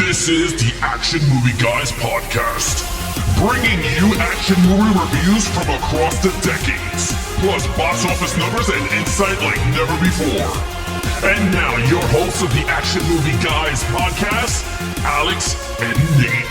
This is the Action Movie Guys podcast, bringing you action movie reviews from across the decades, plus box office numbers and insight like never before. And now, your hosts of the Action Movie Guys podcast, Alex and Nate.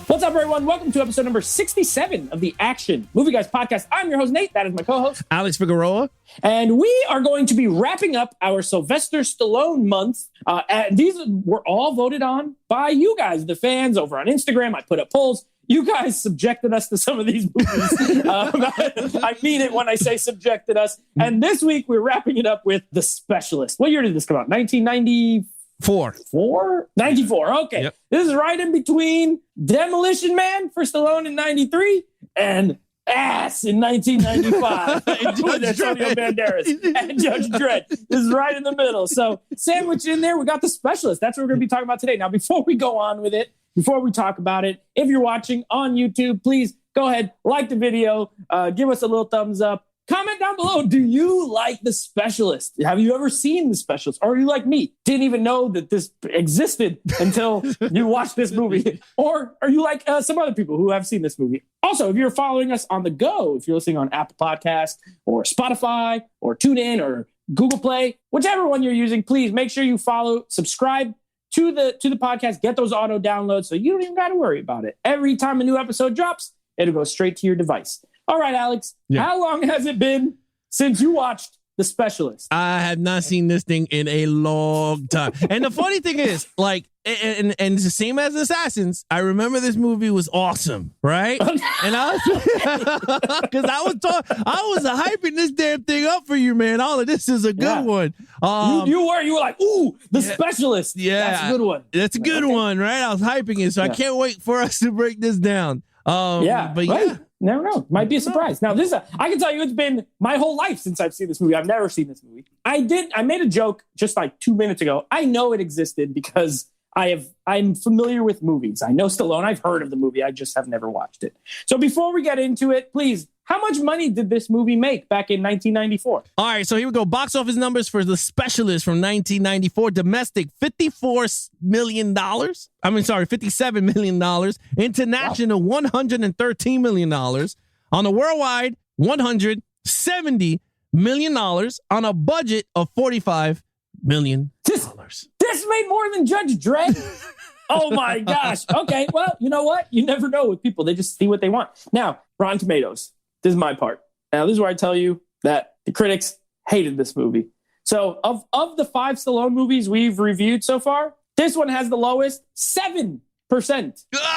What's up, everyone? Welcome to episode number 67 of the Action Movie Guys podcast. I'm your host, Nate. That is my co-host, Alex Figueroa. And we are going to be wrapping up our Slyvester Stallone month. And these were all voted on by you guys, the fans, over on Instagram. I put up polls. You guys subjected us to some of these movies. I mean it when I say subjected us. And this week, we're wrapping it up with The Specialist. What year did this come out? 1994? 94. Okay. Yep. This is right in between Demolition Man for Stallone in 93 and Ass in 1995 with Antonio Banderas and Judge Dredd. This is right in the middle. So sandwiched in there, we got The Specialist. That's what we're going to be talking about today. Now, before we go on with it, before we talk about it, if you're watching on YouTube, please go ahead, like the video, give us a little thumbs up. Comment down below, do you like The Specialist? Have you ever seen The Specialist? Or are you like me, didn't even know that this existed until you watched this movie? Or are you like some other people who have seen this movie? Also, if you're following us on the go, if you're listening on Apple Podcast or Spotify or TuneIn or Google Play, whichever one you're using, please make sure you follow, subscribe to the podcast, get those auto downloads so you don't even got to worry about it. Every time a new episode drops, it'll go straight to your device. All right, Alex, How long has it been since you watched The Specialist? I have not seen this thing in a long time. And the funny thing is, like, and it's the same as Assassins. I remember this movie was awesome, right? And I was, because I was hyping this damn thing up for you, man. All of this is a good one. You were like, ooh, The Specialist. Yeah, that's a good one. That's a good one, right? I was hyping it, so I can't wait for us to break this down. Never know. Might be a surprise. Now, I can tell you it's been my whole life since I've seen this movie. I've never seen this movie. I made a joke just like 2 minutes ago. I know it existed because I'm familiar with movies. I know Stallone. I've heard of the movie. I just have never watched it. So before we get into it, please, how much money did this movie make back in 1994? All right, so here we go. Box office numbers for The Specialist from 1994. Domestic, $57 million. International, $113 million. On a worldwide, $170 million on a budget of $45 million. This made more than Judge Dredd? Oh my gosh. Okay, well, you know what? You never know with people. They just see what they want. Now, Rotten Tomatoes. This is my part. Now, this is where I tell you that the critics hated this movie. So of the 5 Stallone movies we've reviewed so far, this one has the lowest 7% critic score.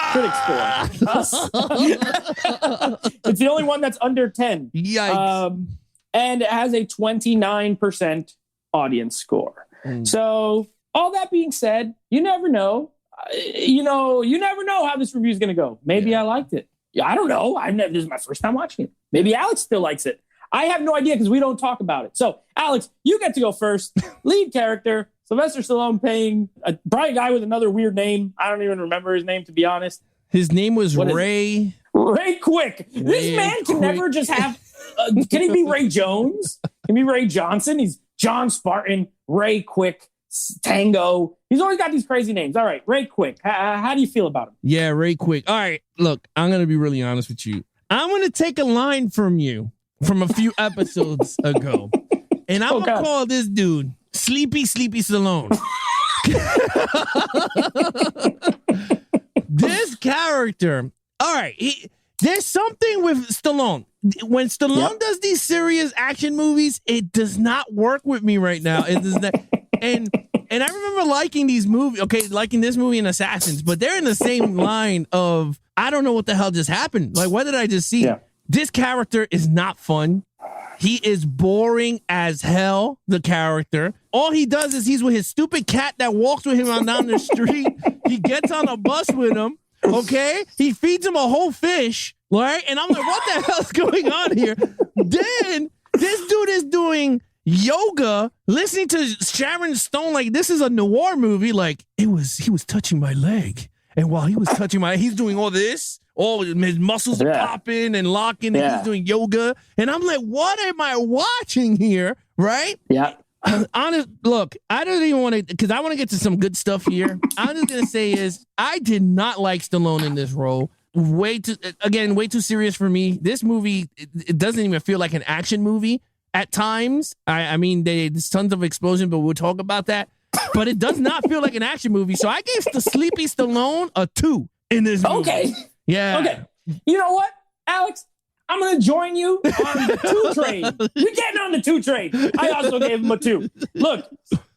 It's the only one that's under 10. Yikes. And it has a 29% audience score. So all that being said, you never know. You never know how this review is going to go. Maybe I liked it. Yeah, I don't know. This is my first time watching it. Maybe Alex still likes it. I have no idea because we don't talk about it. So, Alex, you get to go first. Lead character, Slyvester Stallone playing a bright guy with another weird name. I don't even remember his name, to be honest. His name was Ray. Ray Quick. This man can never just have... can he be Ray Jones? Can he be Ray Johnson? He's John Spartan, Ray Quick, Tango. He's always got these crazy names. All right, Ray Quick. How do you feel about him? Yeah, Ray Quick. All right, look, I'm going to be really honest with you. I'm going to take a line from you from a few episodes ago, and I'm going to call this dude Sleepy Stallone. This character, all right, there's something with Stallone. When Stallone does these serious action movies, it does not work with me right now. It does not, and I remember liking these movies, liking this movie and Assassins, but they're in the same line of, I don't know what the hell just happened. Like, what did I just see? Yeah. This character is not fun. He is boring as hell, the character. All he does is he's with his stupid cat that walks with him on down the street. He gets on a bus with him, okay? He feeds him a whole fish, right? And I'm like, what the hell's going on here? Then this dude is doing yoga, listening to Sharon Stone like this is a noir movie. Like, he was touching my leg. And while he was touching he's doing all this. All his muscles are popping and locking, and he's doing yoga. And I'm like, what am I watching here? Right? Yeah. honest, look, I don't even want to, because I want to get to some good stuff here. I'm just gonna say is I did not like Stallone in this role. Way too serious for me. This movie, it doesn't even feel like an action movie at times. I mean, there's tons of explosion, but we'll talk about that. But it does not feel like an action movie. So I gave the Sleepy Stallone a 2 in this movie. Okay. Yeah. Okay. You know what, Alex? I'm going to join you on the 2 train. You're getting on the 2 train. I also gave him a 2. Look,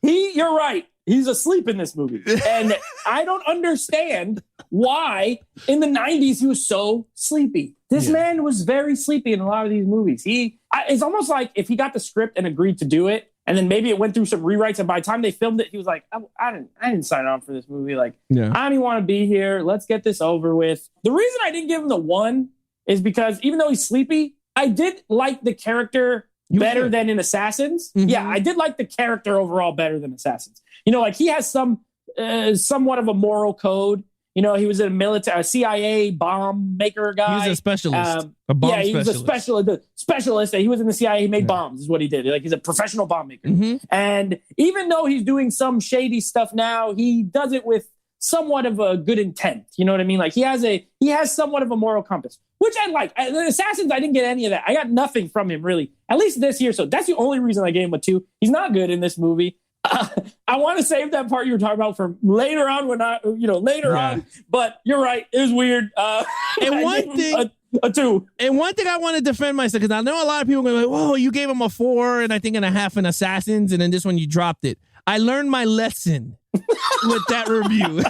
you're right. He's asleep in this movie. And I don't understand why in the 90s he was so sleepy. This man was very sleepy in a lot of these movies. It's almost like if he got the script and agreed to do it, and then maybe it went through some rewrites, and by the time they filmed it, he was like, I didn't sign on for this movie. Like, I don't even want to be here. Let's get this over with. The reason I didn't give him the 1 is because even though he's sleepy, I did like the character better than in Assassins. Mm-hmm. Yeah, I did like the character overall better than Assassins. You know, like he has somewhat of a moral code. You know, he was a CIA bomb maker guy. He was a specialist. A bomb specialist. He was a specialist. He was in the CIA. He made bombs is what he did. Like he's a professional bomb maker. Mm-hmm. And even though he's doing some shady stuff now, he does it with somewhat of a good intent. You know what I mean? Like he has somewhat of a moral compass, which I like. The Assassins, I didn't get any of that. I got nothing from him really, at least this year. So that's the only reason I gave him a 2. He's not good in this movie. I want to save that part you were talking about for later on on, but you're right. It was weird. And one thing, a 2. And one thing I want to defend myself, because I know a lot of people are going to be like, whoa, you gave him a 4 and I think and a half in Assassins, and then this one you dropped it. I learned my lesson with that review.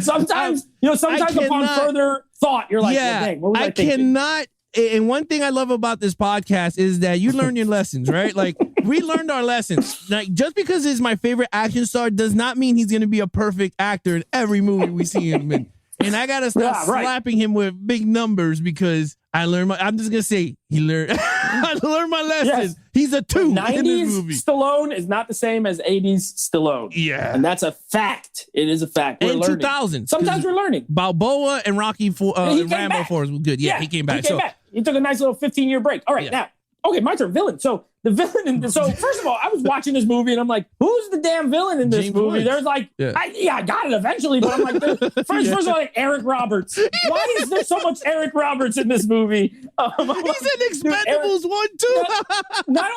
Sometimes upon further thought, you're like, dang, what was I thinking? Cannot. And one thing I love about this podcast is that you learn your lessons, right? Like we learned our lessons. Like just because he's my favorite action star does not mean he's going to be a perfect actor in every movie we see him in. And I got to stop slapping him with big numbers because I'm just going to say I learned my lessons. Yes. He's a 2 in this movie. Stallone is not the same as 80s Stallone. Yeah. And that's a fact. It is a fact. We're learning. 2000s. Sometimes we're learning. Balboa and Rocky and Rambo 4 was good. Yeah, he came back. He took a nice little 15-year break. All right, now. Okay, my turn. Villain. So the villain. So first of all, I was watching this movie and I'm like, who's the damn villain in this James movie? Woods. There's like, I got it eventually, but I'm like, first of all, like Eric Roberts. Why is there so much Eric Roberts in this movie? He's in Expendables 1 too. Not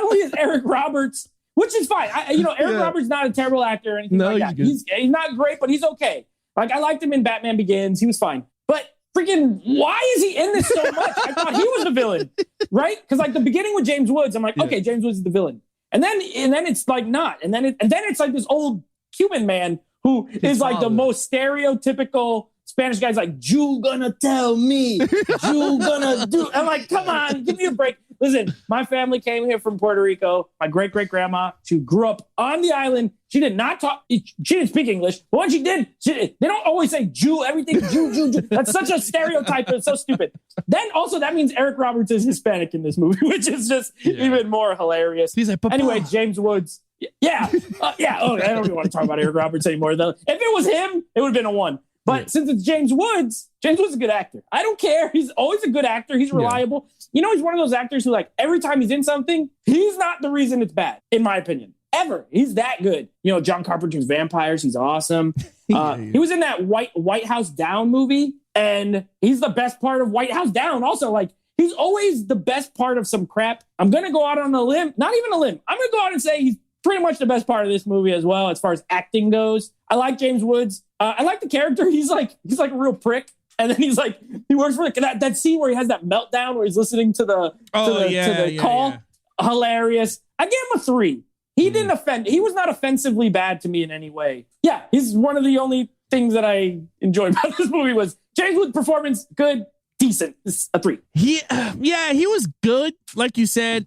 only is Eric Roberts, which is fine. Eric Roberts not a terrible actor or anything like that. He's not great, but he's okay. Like I liked him in Batman Begins. He was fine, but. Freaking, why is he in this so much? I thought he was the villain, right? Because like the beginning with James Woods, I'm like, okay, James Woods is the villain, and then it's like not, and then it's like this old Cuban man who is like the most stereotypical Spanish guy's like, you gonna tell me, you gonna do. I'm like, come on, give me a break. Listen, my family came here from Puerto Rico. My great-great-grandma, she grew up on the island. She did not talk, she didn't speak English. But when she did, they don't always say Jew, everything Jew. That's such a stereotype. It's so stupid. Then also that means Eric Roberts is Hispanic in this movie, which is just even more hilarious. He's like, Papa. Anyway, James Woods. Yeah. Oh, I don't even want to talk about Eric Roberts anymore, though. If it was him, it would have been a 1. But since it's James Woods is a good actor. I don't care. He's always a good actor. He's reliable. You know, he's one of those actors who, like, every time he's in something, he's not the reason it's bad, in my opinion. Ever. He's that good. You know, John Carpenter's Vampires. He's awesome. He was in that White House Down movie, and he's the best part of White House Down. Also, like, he's always the best part of some crap. I'm going to go out on a limb. Not even a limb. I'm going to go out and say he's pretty much the best part of this movie as well, as far as acting goes. I like James Woods. I like the character. He's like a real prick. And then he works for that scene where he has that meltdown where he's listening to the call. Yeah. Hilarious. I gave him a 3. He didn't offend. He was not offensively bad to me in any way. Yeah, he's one of the only things that I enjoyed about this movie was James Woods' performance. Good, decent. It's a 3. He was good, like you said.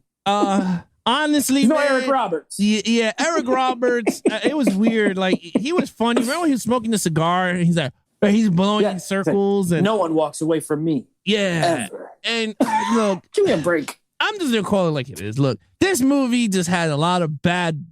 Honestly, man, Eric Roberts. Yeah, Eric Roberts. It was weird. Like he was funny. Remember when he was smoking the cigar and he's like, he's blowing in circles, and no one walks away from me. Yeah, ever. And look, give me a break. I'm just gonna call it like it is. Look, this movie just had a lot of bad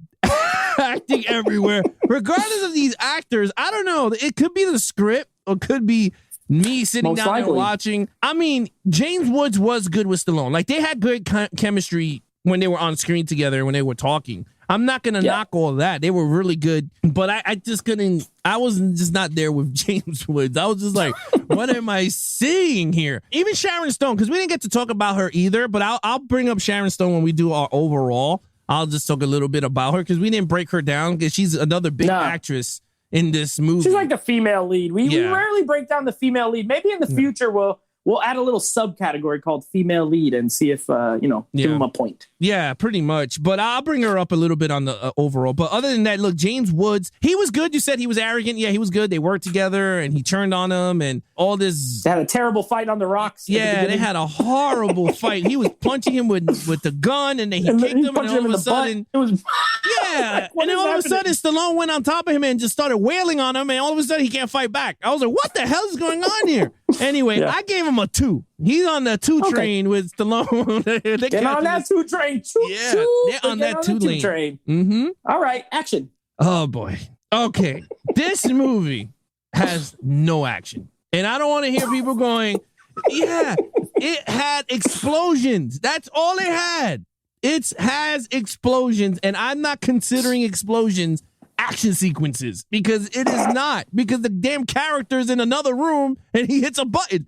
acting everywhere. Regardless of these actors, I don't know. It could be the script, or could be me sitting down there watching. I mean, James Woods was good with Stallone. Like they had good chemistry when they were on screen together, when they were talking. I'm not going to knock all of that. They were really good, but I just couldn't. I was just not there with James Woods. I was just like, what am I seeing here? Even Sharon Stone, because we didn't get to talk about her either, but I'll bring up Sharon Stone when we do our overall. I'll just talk a little bit about her because we didn't break her down because she's another big actress in this movie. She's like the female lead. We rarely break down the female lead. Maybe in the future we'll add a little subcategory called female lead and see if, give them a point. Yeah, pretty much. But I'll bring her up a little bit on the overall. But other than that, look, James Woods, he was good. You said he was arrogant. Yeah, he was good. They worked together and he turned on him and all this. They had a terrible fight on the rocks. Yeah, they had a horrible fight. He was punching him with the gun and then he kicked him and all of a sudden. It was, and then all of a sudden Stallone went on top of him and just started wailing on him and all of a sudden he can't fight back. I was like, what the hell is going on here? Anyway, I gave him a 2. He's on the 2 train with Stallone. Get on that 2 train. They're on that 2 lane. Train. Mm-hmm. All right, action. Oh, boy. Okay. This movie has no action. And I don't want to hear people going, yeah, it had explosions. That's all it had. It has explosions. And I'm not considering explosions action sequences because it is not, because the damn character's in another room and he hits a button.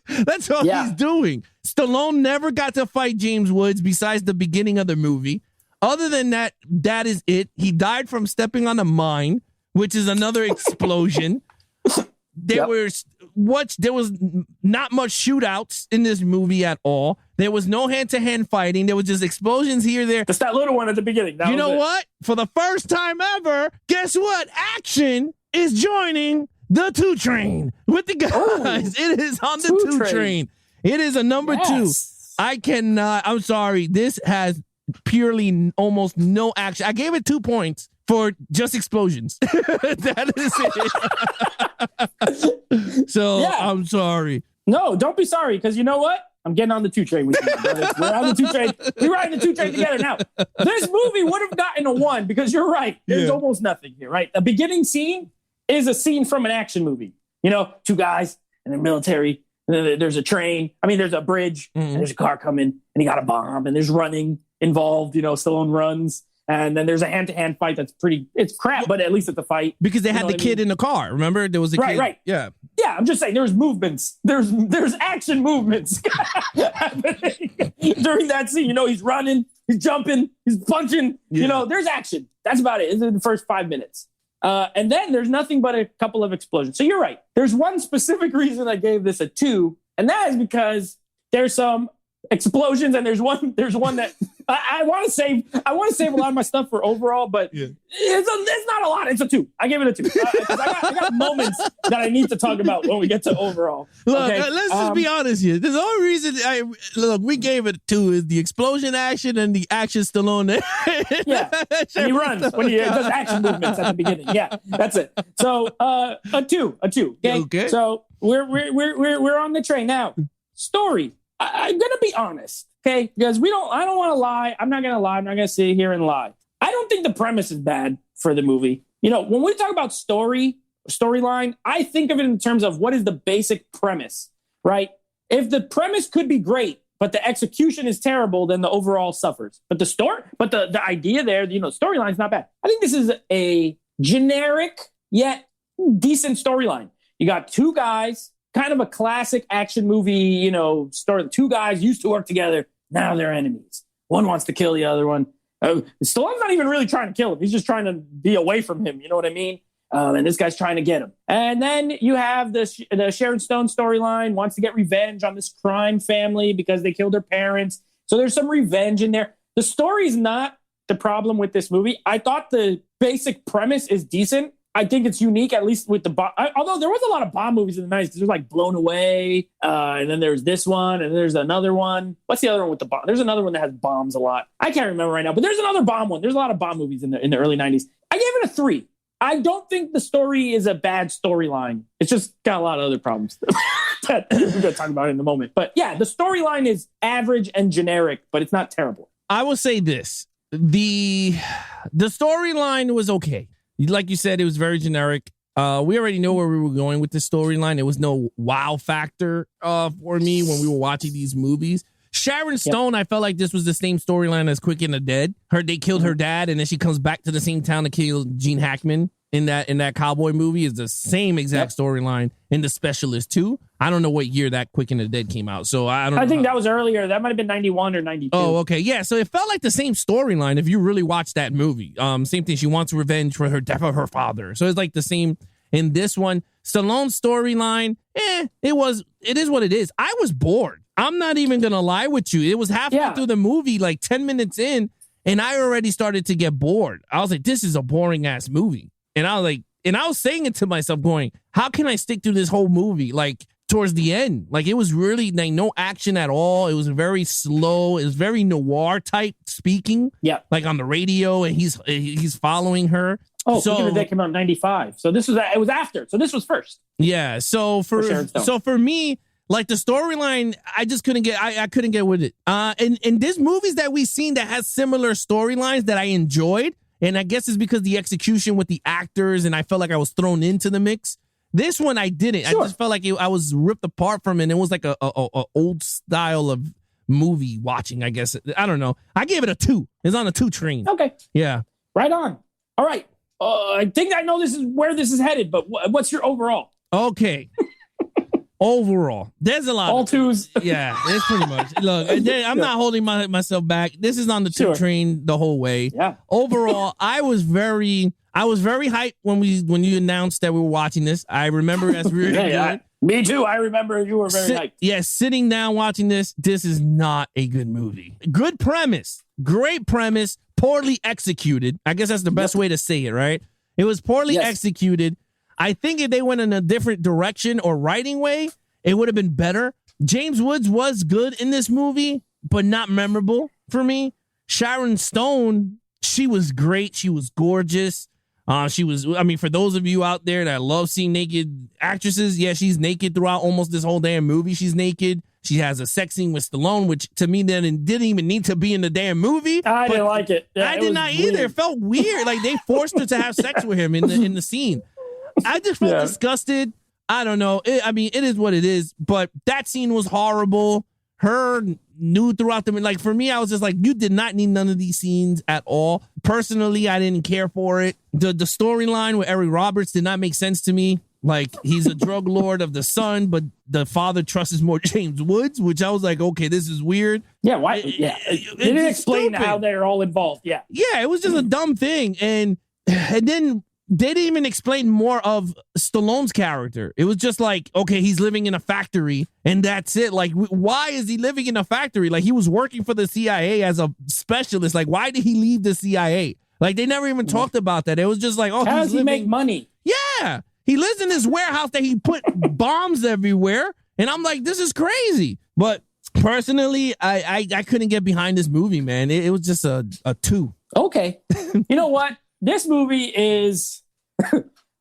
That's all he's doing. Stallone never got to fight James Woods besides the beginning of the movie. Other than that, that is it. He died from stepping on a mine, which is another explosion. There was not much shootouts in this movie at all. There was no hand-to-hand fighting. There was just explosions here, there. Just that little one at the beginning. You know what? For the first time ever, guess what? Action is joining the 2 train with the guys. Oh, it is on the 2 train. It is a number 2. I cannot. I'm sorry. This has purely almost no action. I gave it 2 points for just explosions. That is it. So I'm sorry. No, don't be sorry, because you know what? I'm getting on the 2 train with you. We're on the 2 train. We're riding the 2 train together. Now, this movie would have gotten a 1 because you're right. There's almost nothing here, right? The beginning scene is a scene from an action movie. 2 guys and they're military. And then there's a train. I mean, there's a bridge and there's a car coming and he got a bomb and there's running involved. Stallone runs. And then there's a hand-to-hand fight that's it's crap, but at least it's a fight. Because they had the kid in the car. Remember? There was a kid. Right. Yeah. Yeah, I'm just saying there's movements. There's action movements happening during that scene. He's running, he's jumping, he's punching. There's action. That's about it. It's in the first 5 minutes. And then there's nothing but a couple of explosions. So you're right. There's one specific reason I gave this a 2, and that is because there's some explosions and there's one that I want to save a lot of my stuff for overall, but it's not a lot. It's a 2. I gave it a 2 because I got moments that I need to talk about when we get to overall. Look, let's just be honest here. The only reason we gave it a 2 is the explosion action and the action Stallone. And he runs when he does action movements at the beginning. Yeah, that's it. So a 2. Okay. So we're on the train now. Story. I'm gonna be honest, okay? Because I don't want to lie. I'm not gonna lie. I'm not gonna sit here and lie. I don't think the premise is bad for the movie. When we talk about storyline, I think of it in terms of what is the basic premise, right? If the premise could be great, but the execution is terrible, then the overall suffers. But the idea there, the storyline's not bad. I think this is a generic yet decent storyline. You got 2 guys. Kind of a classic action movie, story. 2 guys used to work together. Now they're enemies. One wants to kill the other one. Stallone's not even really trying to kill him. He's just trying to be away from him. You know what I mean? And this guy's trying to get him. And then you have the Sharon Stone storyline, wants to get revenge on this crime family because they killed her parents. So there's some revenge in there. The story's not the problem with this movie. I thought the basic premise is decent. I think it's unique, at least with the bomb. Although there was a lot of bomb movies in the 90s. There's like Blown Away, and then there's this one, and there's another one. What's the other one with the bomb? There's another one that has bombs a lot. I can't remember right now, but there's another bomb one. There's a lot of bomb movies in the early 90s. I gave it a 3. I don't think the story is a bad storyline. It's just got a lot of other problems that we're going to talk about in a moment. But yeah, the storyline is average and generic, but it's not terrible. I will say this. The storyline was okay. Like you said, it was very generic. We already know where we were going with the storyline. There was no wow factor for me when we were watching these movies. Sharon Stone, I felt like this was the same storyline as Quick and the Dead. They killed her dad, and then she comes back to the same town to kill Gene Hackman in that cowboy movie. Is the same exact storyline in The Specialist too. I don't know what year that Quick and the Dead came out, so I don't know. I think that was earlier. That might have been 91 or 92. Oh, okay. Yeah, so it felt like the same storyline if you really watched that movie. Same thing. She wants revenge for her death of her father. So it's like the same in this one. Stallone's storyline, it is what it is. I was bored. I'm not even going to lie with you. It was halfway through the movie, like 10 minutes in, and I already started to get bored. I was like, this is a boring ass movie. And I was saying it to myself going, how can I stick through this whole movie? Like towards the end, like it was really like no action at all. It was very slow. It was very noir type speaking. Yeah. Like on the radio, and he's following her. Oh, so that came out in 95. So it was after. So this was first. Yeah. So for me, like the storyline, I just couldn't get. I couldn't get with it. And there's movies that we've seen that has similar storylines that I enjoyed, and I guess it's because the execution with the actors, and I felt like I was thrown into the mix. This one I didn't. Sure. I just felt like I was ripped apart from it. And it was like a old style of movie watching. I guess I don't know. I gave it a 2. It's on a 2 train. Okay. Yeah. Right on. All right. I think I know this is where this is headed, but what's your overall? Okay. Overall, there's a lot. All 2s. Yeah, it's pretty much. Look, I'm not holding myself back. This is on the 2 train the whole way. Yeah. Overall, I was very hyped when you announced that we were watching this. I remember as we were me too. I remember you were very hyped. Yeah, sitting down watching this. This is not a good movie. Good premise, great premise, poorly executed. I guess that's the best way to say it, right? It was poorly executed. I think if they went in a different direction or writing way, it would have been better. James Woods was good in this movie, but not memorable for me. Sharon Stone, she was great. She was gorgeous. For those of you out there that love seeing naked actresses, yeah, she's naked throughout almost this whole damn movie. She's naked. She has a sex scene with Stallone, which to me then didn't even need to be in the damn movie. I didn't like it. Yeah, I did not either. It felt weird. Like they forced her to have sex with him in the scene. I just felt disgusted. I don't know. It is what it is. But that scene was horrible. Her nude throughout them. Like for me, I was just like, you did not need none of these scenes at all. Personally, I didn't care for it. The storyline with Eric Roberts did not make sense to me. Like he's a drug lord of the son, but the father trusts more James Woods, which I was like, okay, this is weird. Yeah, why? Yeah, it didn't explain how they're all involved. Yeah, it was just a dumb thing, and then they didn't even explain more of Stallone's character. It was just like, okay, he's living in a factory and that's it. Like, why is he living in a factory? Like, he was working for the CIA as a specialist. Like, why did he leave the CIA? Like, they never even talked about that. It was just like, oh, how does he make money? Yeah. He lives in this warehouse that he put bombs everywhere. And I'm like, this is crazy. But personally, I couldn't get behind this movie, man. It was just a 2. Okay. You know what? This movie is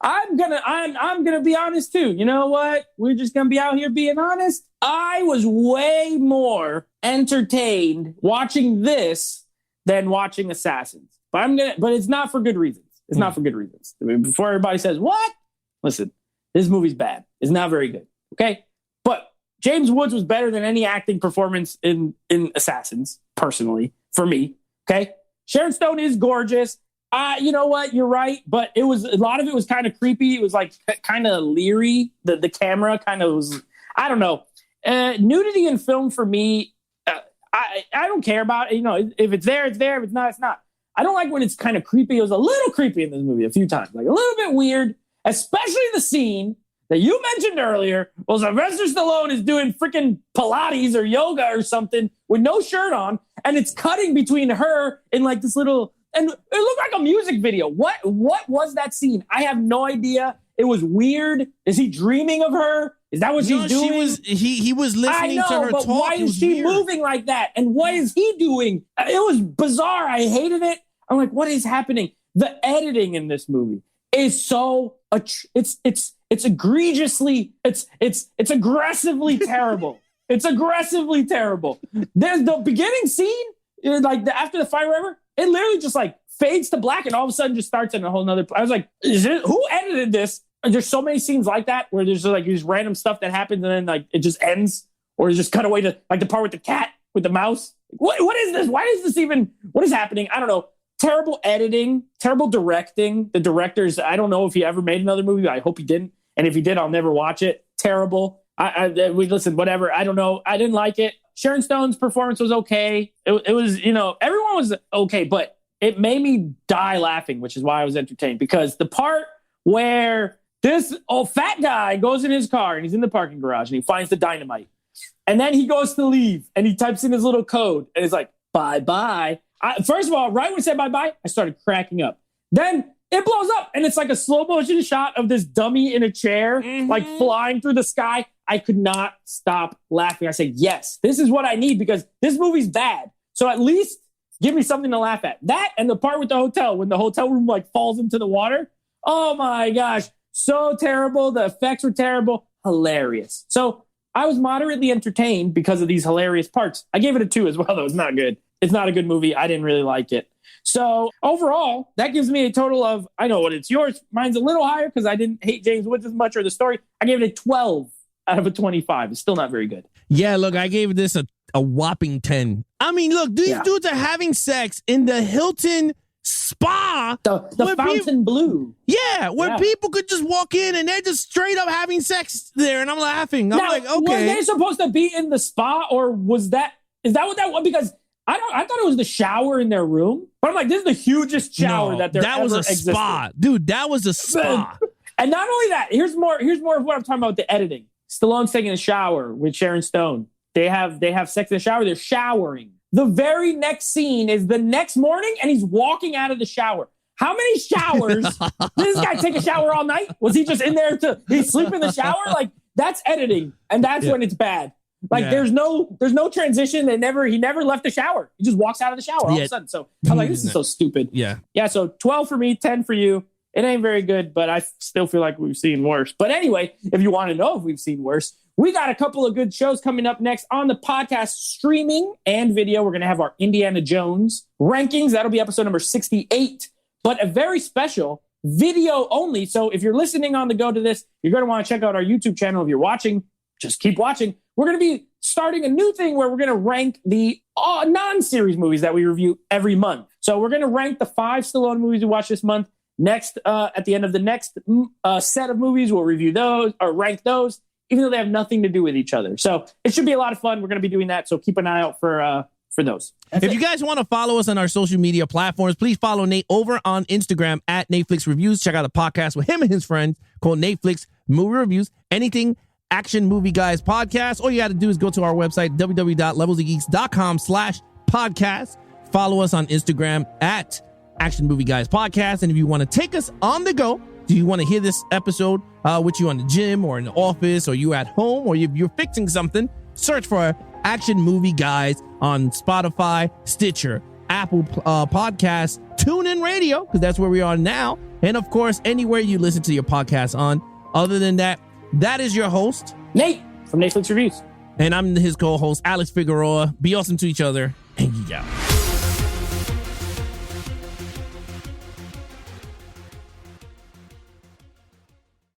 I'm gonna be honest too. You know what? We're just gonna be out here being honest. I was way more entertained watching this than watching Assassins. But it's not for good reasons. It's not for good reasons. I mean, before everybody says, what? Listen, this movie's bad. It's not very good. Okay? But James Woods was better than any acting performance in Assassins, personally, for me. Okay? Sharon Stone is gorgeous. You know what? You're right. But a lot of it was kind of creepy. It was like kind of leery. The camera kind of was, I don't know. Nudity in film for me, I don't care about it. You know, if it's there, it's there. If it's not, it's not. I don't like when it's kind of creepy. It was a little creepy in this movie a few times. Like a little bit weird, especially the scene that you mentioned earlier. Well, Sylvester Stallone is doing freaking Pilates or yoga or something with no shirt on. And it's cutting between her and like this little... And it looked like a music video. What was that scene? I have no idea. It was weird. Is he dreaming of her? Is that what she's doing? He was listening to her talk. Why is she moving like that? And what is he doing? It was bizarre. I hated it. I'm like, what is happening? The editing in this movie is so it's egregiously it's aggressively terrible. It's aggressively terrible. There's the beginning scene, like after the fire ever. It literally just like fades to black and all of a sudden just starts in a whole nother. I was like, who edited this? And there's so many scenes like that where there's like these random stuff that happens and then like it just ends or it's just cut away to like the part with the cat. with the mouse. What is this? Why is this even? What is happening? I don't know. Terrible editing, terrible directing. The directors, I don't know if he ever made another movie. I hope he didn't. And if he did, I'll never watch it. Terrible. We listen, whatever. I don't know. I didn't like it. Sharon Stone's performance was okay. It was, everyone was okay, but it made me die laughing, which is why I was entertained. Because the part where this old fat guy goes in his car and he's in the parking garage and he finds the dynamite. And then he goes to leave and he types in his little code and it's like, bye-bye. First of all, right when he said bye-bye, I started cracking up. Then it blows up and it's like a slow motion shot of this dummy in a chair, like flying through the sky. I could not stop laughing. I said, yes, this is what I need because this movie's bad. So at least give me something to laugh at. That and the part with the hotel, when the hotel room like falls into the water. Oh my gosh. So terrible. The effects were terrible. Hilarious. So I was moderately entertained because of these hilarious parts. I gave it a 2 as well, though. It's not good. It's not a good movie. I didn't really like it. So overall, that gives me a total of, I know what it's yours. Mine's a little higher because I didn't hate James Woods as much or the story. I gave it a 12 out of a 25. It's still not very good. Yeah, look, I gave this a whopping 10. I mean, look, these dudes are having sex in the Hilton spa. The Fontainebleau. Yeah, where people could just walk in and they're just straight up having sex there. And I'm laughing. I'm like, okay. Were they supposed to be in the spa or is that what that was? Because I thought it was the shower in their room. But I'm like, this is the hugest shower that there ever existed. That was a spa. Dude, that was a spa. And not only that, here's more of what I'm talking about with the editing. Stallone's taking a shower with Sharon Stone. They have sex in the shower. They're showering. The very next scene is the next morning, and he's walking out of the shower. How many showers did this guy take a shower all night? Was he just in there he sleep in the shower? Like, that's editing, and that's when it's bad. Like, there's no transition. He never left the shower. He just walks out of the shower all of a sudden. So I'm like, this is so stupid. Yeah. So 12 for me, 10 for you. It ain't very good, but I still feel like we've seen worse. But anyway, if you want to know if we've seen worse, we got a couple of good shows coming up next on the podcast, streaming and video. We're going to have our Indiana Jones rankings. That'll be episode number 68, but a very special video only. So if you're listening on the go to this, you're going to want to check out our YouTube channel. If you're watching, just keep watching. We're going to be starting a new thing where we're going to rank the non-series movies that we review every month. So we're going to rank the 5 Stallone movies we watched this month. Next, at the end of the next set of movies, we'll review those or rank those, even though they have nothing to do with each other. So it should be a lot of fun. We're going to be doing that. So keep an eye out for those. If you guys want to follow us on our social media platforms, please follow Nate over on Instagram at Netflix Reviews. Check out the podcast with him and his friends called Netflix Movie Reviews. Anything Action Movie Guys Podcast. All you got to do is go to our website, www.levelsofgeeks.com/podcast. Follow us on Instagram at Action Movie Guys Podcast. And if you want to take us on the go, do you want to hear this episode with you on the gym or in the office or you at home or you're fixing something, search for Action Movie Guys on Spotify, Stitcher, Apple Podcasts, TuneIn Radio, because that's where we are now. And of course, anywhere you listen to your podcast on. Other than that, that is your host, Nate from Netflix Reviews. And I'm his co-host, Alex Figueroa. Be awesome to each other and geek out.